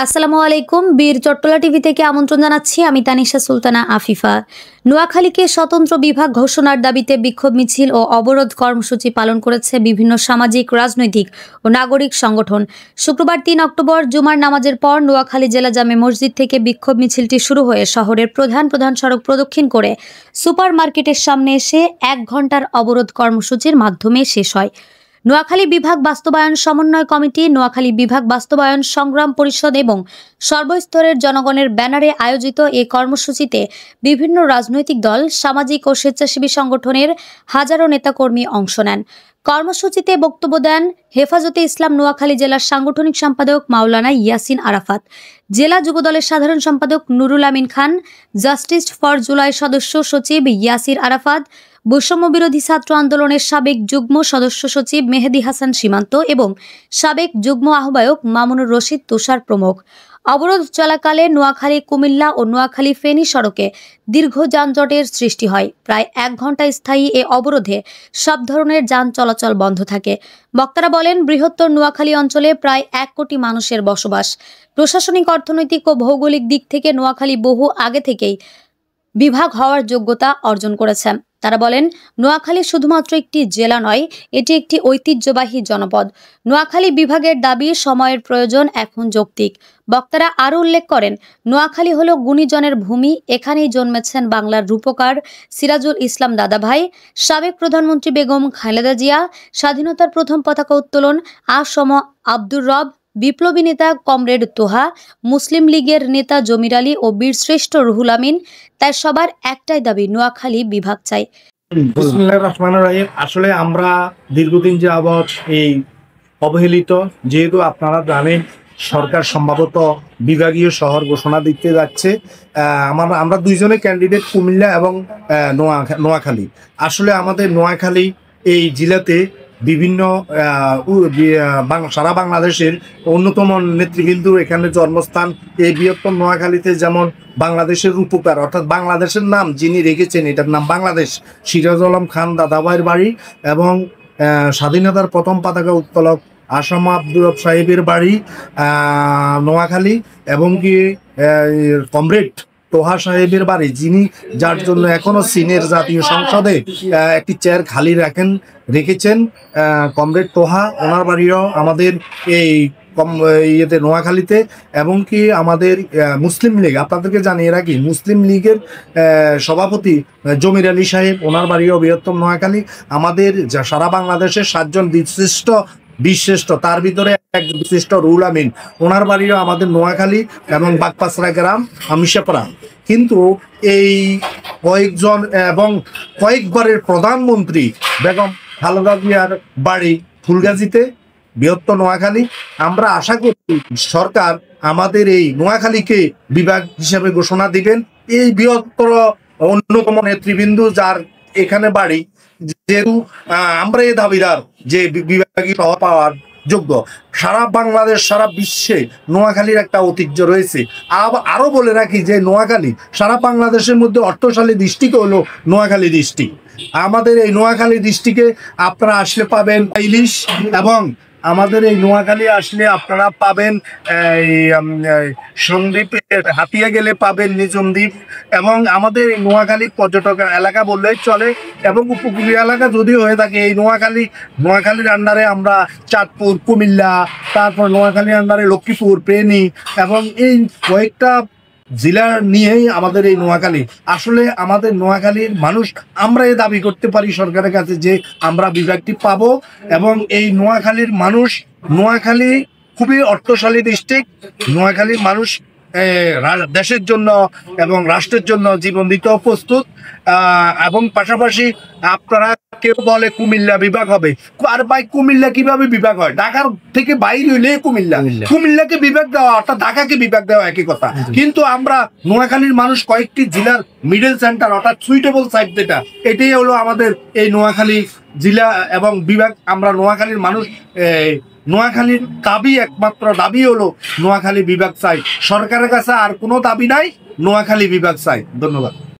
আসসালামু আলাইকুম। বীর চট্টলা টিভি থেকে আমন্ত্রণ জানাচ্ছি। আমি তানিশা সুলতানা আফিফা। নোয়াখালীকে স্বতন্ত্র বিভাগ ঘোষণার দাবিতে বিক্ষোভ মিছিল ও অবরোধ কর্মসূচি পালন করেছে বিভিন্ন সামাজিক, রাজনৈতিক ও নাগরিক সংগঠন। শুক্রবার ৩ অক্টোবর জুমার নামাজের পর নোয়াখালী জেলা জামে মসজিদ থেকে বিক্ষোভ মিছিলটি শুরু হয়ে শহরের প্রধান প্রধান সড়ক প্রদক্ষিণ করে সুপার মার্কেটের সামনে এসে ১ ঘণ্টার অবরোধ কর্মসূচির মাধ্যমে শেষ হয়। নোয়াখালী বিভাগ বাস্তবায়ন সমন্বয় কমিটি, নোয়াখালী বিভাগ বাস্তবায়ন সংগ্রাম পরিষদ এবং সর্বস্তরের জনগণের ব্যানারে আয়োজিত এ কর্মসূচিতে বিভিন্ন রাজনৈতিক দল, সামাজিক ও স্বেচ্ছাসেবী সংগঠনের হাজারো নেতাকর্মী অংশ নেন। কর্মসূচিতে বক্তব্য দেন হেফাজতে ইসলাম নোয়াখালী জেলার সাংগঠনিক সম্পাদক মাওলানা ইয়াসিন আরাফাত, জেলা যুবদলের সাধারণ সম্পাদক নুরুল আমিন খান, জাস্টিস ফর জুলাই সদস্য সচিব ইয়াসির আরাফাত, বৈষম্য বিরোধী ছাত্র আন্দোলনের সাবেক যুগ্ম সদস্য সচিব মেহেদী হাসান সীমান্ত এবং সাবেক যুগ্ম আহ্বায়ক মামুনুর রশিদ তুষার প্রমুখ। অবরোধ চলাকালে নোয়াখালী কুমিল্লা ও নোয়াখালী ফেনী সড়কে দীর্ঘ যানজটের সৃষ্টি হয়। প্রায় ১ ঘণ্টা স্থায়ী এ অবরোধে সব ধরনের যান চলাচল বন্ধ থাকে। বক্তারা বলেন, বৃহত্তর নোয়াখালী অঞ্চলে প্রায় ১ কোটি মানুষের বসবাস। প্রশাসনিক, অর্থনৈতিক ও ভৌগোলিক দিক থেকে নোয়াখালী বহু আগে থেকেই বিভাগ হওয়ার যোগ্যতা অর্জন করেছে। তারা বলেন, নোয়াখালী শুধুমাত্র একটি জেলা নয়, এটি একটি ঐতিহ্যবাহী জনপদ। নোয়াখালী বিভাগের দাবি সময়ের প্রয়োজন এখন যৌক্তিক। বক্তারা আরও উল্লেখ করেন, নোয়াখালী হলো গুণীজনের ভূমি। এখানেই জন্মেছেন বাংলার রূপকার সিরাজুল ইসলাম দাদাভাই, সাবেক প্রধানমন্ত্রী বেগম খালেদা জিয়া, স্বাধীনতার প্রথম পতাকা উত্তোলন আ.স.ম আব্দুর রব, বিপ্লবী নেতা কমরেড তোহা, মুসলিম লীগের নেতা জমির আলী ও বীরশ্রেষ্ঠ রুহুল আমিন। তাই সবার একটাই দাবি, নোয়াখালী বিভাগ চাই। বিসমিল্লাহির রহমানির রহিম। আসলে আমরা দীর্ঘদিন যাবৎ এই অবহেলিত, যেহেতু আপনারা জানেন সরকার সম্ভবত বিভাগীয় শহর ঘোষণা দিতে যাচ্ছে। আমরা দুইজনে ক্যান্ডিডেট, কুমিল্লা এবং নোয়াখালী। আসলে আমাদের নোয়াখালী এই জেলাতে বিভিন্ন সারা বাংলাদেশের অন্যতম নেতৃবৃন্দ এখানে জন্মস্থান। এই বৃহত্তম নোয়াখালীতে যেমন বাংলাদেশের রূপকার অর্থাৎ বাংলাদেশের নাম যিনি রেখেছেন, এটার নাম বাংলাদেশ, সিরাজ আলম খান দাদাভাইয়ের বাড়ি এবং স্বাধীনতার প্রথম পতাকা উত্তোলক আ.স.ম আব্দুর রব সাহেবের বাড়ি নোয়াখালী, এবং কি কমরেড তোহা সাহেবের বাড়ি, যিনি যার জন্য এখনো চীনের জাতীয় সংসদে একটি চেয়ার খালি রেখেছেন কমরেড তোহা, ওনার বাড়িও আমাদের এই ইয়েতে নোয়াখালীতে। এবং কি আমাদের মুসলিম লীগ, আপনাদেরকে জানিয়ে রাখি, মুসলিম লীগের সভাপতি জমির আলী সাহেব, ওনার বাড়িও বৃহত্তম নোয়াখালী। আমাদের সারা বাংলাদেশের 7 জন বিশিষ্ট তার ভিতরে এক বিশিষ্ট রুহুল আমিন, ওনার বাড়িও আমাদের নোয়াখালী এবং বাগপাছড়া গ্রাম আমিষাপাড়া। কিন্তু এই কয়েকজন এবং কয়েকবারের প্রধানমন্ত্রী বেগম খালেদা জিয়ার বাড়ি ফুলগাজীতে, বৃহত্তর নোয়াখালী। আমরা আশা করি সরকার আমাদের এই নোয়াখালীকে বিভাগ হিসাবে ঘোষণা দিবেন। এই বৃহত্তর অন্যতম নেতৃবৃন্দ যার এখানে বাড়ি, যেহেতু আমরা এই দাবিদার যে বিভাগীয় শহর পাওয়ার যোগ্য। সারা বাংলাদেশ, সারা বিশ্বে নোয়াখালীর একটা ঐতিহ্য রয়েছে। আরও বলে রাখি যে নোয়াখালী সারা বাংলাদেশের মধ্যে অর্থশালী ডিস্ট্রিক্ট হলো নোয়াখালী ডিস্ট্রিক্ট। আমাদের এই নোয়াখালী ডিস্ট্রিক্টে আপনারা আসলে পাবেন ইলিশ, এবং আমাদের এই নোয়াখালী আসলে আপনারা পাবেন এই সন্দ্বীপের হাতিয়া গেলে পাবেন নিজম দ্বীপ, এবং আমাদের এই নোয়াখালী পর্যটক এলাকা বললেই চলে, এবং উপকূলীয় এলাকা যদিও হয়ে থাকে। এই নোয়াখালীর আন্ডারে আমরা চাঁদপুর, কুমিল্লা, তারপর নোয়াখালীর আন্ডারে লক্ষ্মীপুর, ফেনী, এবং এই কয়েকটা জেলা নিয়েই আমাদের এই নোয়াখালী। আসলে আমাদের নোয়াখালীর মানুষ, আমরা এই দাবি করতে পারি সরকারের কাছে যে আমরা বিভাগটি পাবো। এবং এই নোয়াখালীর মানুষ, নোয়াখালী খুবই অর্থশালী ডিস্ট্রিক্ট। নোয়াখালীর মানুষ দেশের জন্য এবং রাষ্ট্রের জন্য জীবন দিতেও প্রস্তুত। এবং পাশাপাশি আপনারা কেউ বলে কুমিল্লা বিভাগ হবে, আর ভাই কুমিল্লা কিভাবে বিভাগ হয়? ঢাকার থেকে বাইরে হইলে কুমিল্লাকে বিভাগ দেওয়া অর্থাৎ ঢাকাকে বিভাগ দেওয়া একই কথা। কিন্তু আমরা নোয়াখালীর মানুষ কয়েকটি জেলার মিডল সেন্টার অর্থাৎ সুইটেবল সাইট, যেটা এটাই হলো আমাদের এই নোয়াখালী জেলা এবং বিভাগ। আমরা নোয়াখালীর মানুষ, নোয়াখালীর দাবি, একমাত্র দাবি হলো নোয়াখালী বিভাগ চাই। সরকারের কাছে আর কোনো দাবি নাই, নোয়াখালী বিভাগ চাই। ধন্যবাদ।